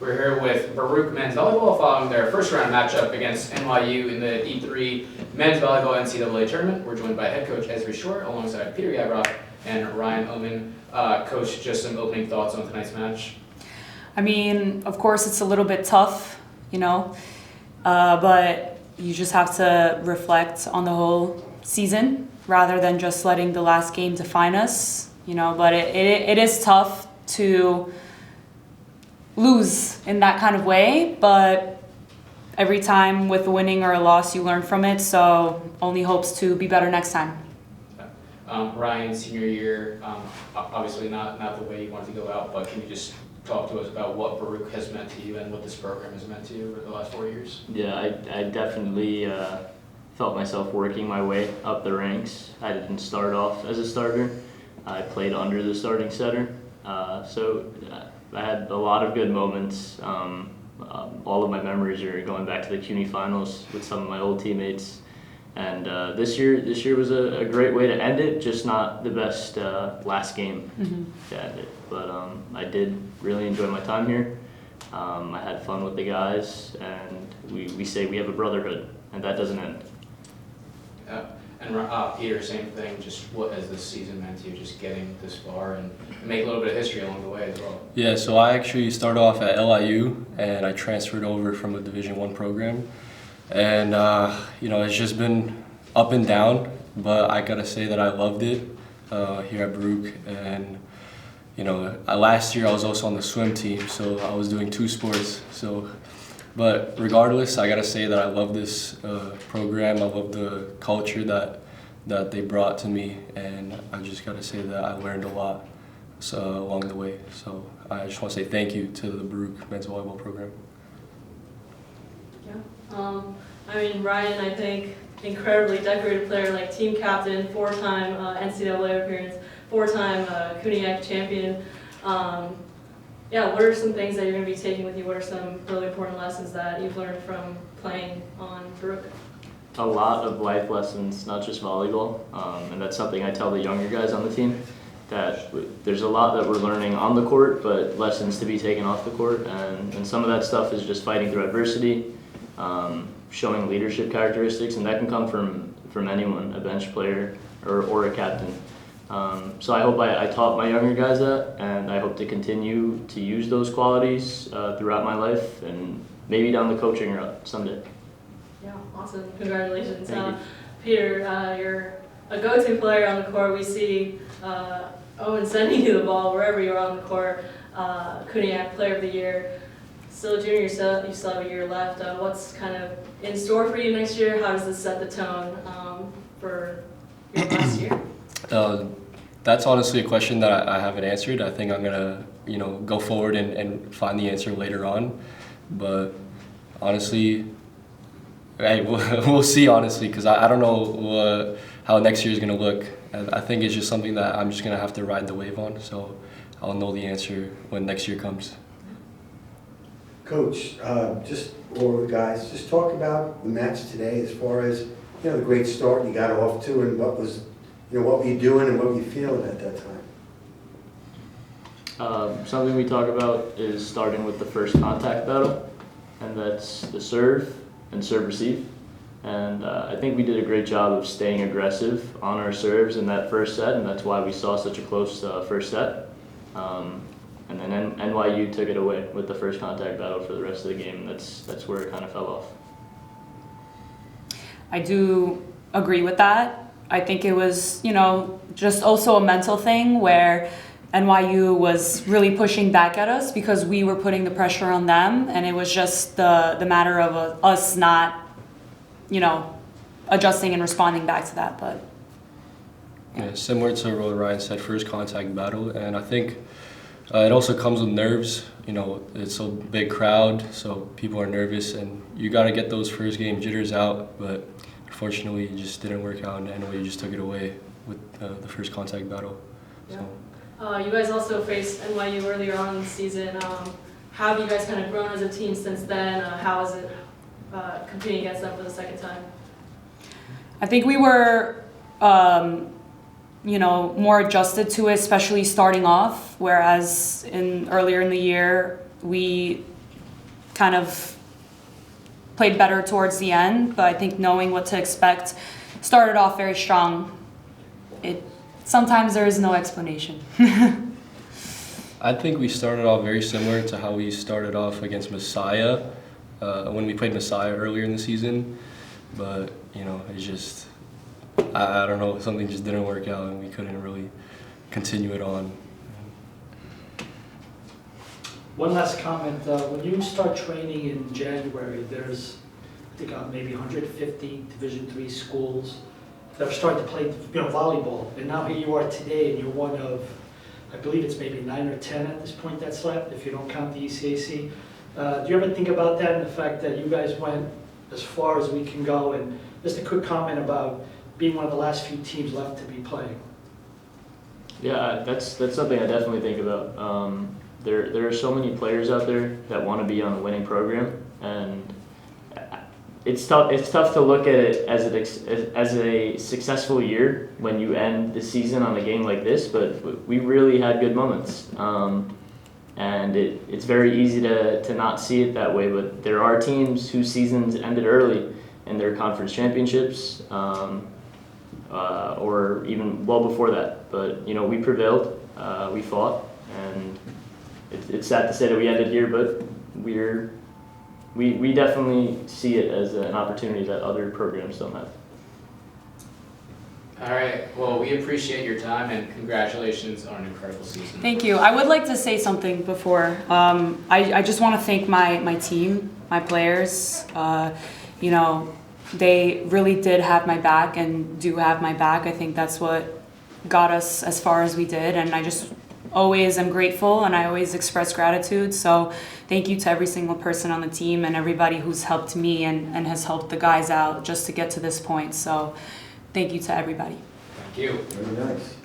We're here with Baruch men's volleyball following their first round matchup against NYU in the D3 men's volleyball NCAA tournament. We're joined by head coach Ezra Short alongside Peter Gabrock and Ryan Oman. Coach, just some opening thoughts on tonight's match. I mean, of course, it's a little bit tough, but you just have to reflect on the whole season rather than just letting the last game define us, but it is tough to lose in that kind of way, but every time with a winning or a loss, you learn from it, so only hopes to be better next time. Ryan, senior year, obviously not the way you wanted to go out, but can you just talk to us about what Baruch has meant to you and what this program has meant to you over the last 4 years? Yeah, I definitely felt myself working my way up the ranks. I didn't start off as a starter. I played under the starting setter. So I had a lot of good moments. All of my memories are going back to the CUNY finals with some of my old teammates. And this year was a great way to end it, just not the best last game to end it. But I did really enjoy my time here. I had fun with the guys, and we say we have a brotherhood, and that doesn't end. And Peter, same thing, just what has this season meant to you, just getting this far and make a little bit of history along the way as well? Yeah, so I actually started off at LIU, and I transferred over from a Division I program. And, it's just been up and down, but I gotta say that I loved it here at Baruch. And, last year I was also on the swim team, so I was doing 2 sports. But regardless, I gotta say that I love this program. I love the culture that they brought to me, and I just gotta say that I learned a lot along the way. So I just want to say thank you to the Baruch men's volleyball program. Yeah. Ryan, I think, incredibly decorated player, like team captain, 4-time NCAA appearance, 4-time CUNY champion. What are some things that you're going to be taking with you? What are some really important lessons that you've learned from playing on Baruch? A lot of life lessons, not just volleyball, and that's something I tell the younger guys on the team, that there's a lot that we're learning on the court, but lessons to be taken off the court, and some of that stuff is just fighting through adversity, showing leadership characteristics, and that can come from anyone, a bench player or a captain. So I hope I taught my younger guys that, and I hope to continue to use those qualities throughout my life and maybe down the coaching route someday. Yeah, awesome. Congratulations. Thank you. Peter, you're a go-to player on the court. We see Owen sending you the ball wherever you're on the court. CUNY Player of the Year. Still a junior, you still have a year left. What's kind of in store for you next year? How does this set the tone for your last year? That's honestly a question that I haven't answered. I think I'm gonna, go forward and find the answer later on. But honestly, we'll see. Honestly, because I don't know how next year is gonna look. I think it's just something that I'm just gonna have to ride the wave on. So I'll know the answer when next year comes. Coach, just all the guys, just talk about the match today as far as the great start you got off to, and what was. What were you doing and what were you feeling at that time? Something we talk about is starting with the first contact battle, and that's the serve and serve receive. And I think we did a great job of staying aggressive on our serves in that first set, and that's why we saw such a close first set. And then NYU took it away with the first contact battle for the rest of the game, and that's where it kind of fell off. I do agree with that. I think it was, just also a mental thing where NYU was really pushing back at us because we were putting the pressure on them, and it was just the matter of us not, adjusting and responding back to that. But yeah, similar to what Ryan said, first contact battle, and I think it also comes with nerves. It's a big crowd, so people are nervous, and you got to get those first game jitters out, but unfortunately, it just didn't work out, and NYU just took it away with the first contact battle. Yeah. So. You guys also faced NYU earlier on in the season. How have you guys kind of grown as a team since then? How is it competing against them for the second time? I think we were more adjusted to it, especially starting off, whereas earlier in the year, we kind of played better towards the end, but I think knowing what to expect, started off very strong. Sometimes there is no explanation. I think we started off very similar to how we started off against Messiah when we played Messiah earlier in the season, but it's just I don't know, something just didn't work out and we couldn't really continue it on. One last comment. When you start training in January, there's, I think, maybe 150 Division III schools that are starting to play, volleyball. And now here you are today, and you're one of, I believe it's maybe 9 or 10 at this point that's left, if you don't count the ECAC. Do you ever think about that and the fact that you guys went as far as we can go? And just a quick comment about being one of the last few teams left to be playing. Yeah, that's something I definitely think about. There are so many players out there that want to be on a winning program, and it's tough to look at it as a successful year when you end the season on a game like this. But we really had good moments, and it's very easy to not see it that way. But there are teams whose seasons ended early in their conference championships, or even well before that. But we prevailed, we fought, and it's sad to say that we ended here, but we definitely see it as an opportunity that other programs don't have. All right. Well, we appreciate your time and congratulations on an incredible season. Thank you. I would like to say something before. I just want to thank my team, my players. They really did have my back and do have my back. I think that's what got us as far as we did, and I just always am grateful, and I always express gratitude. So thank you to every single person on the team and everybody who's helped me and has helped the guys out just to get to this point. So thank you to everybody. Thank you. Very nice.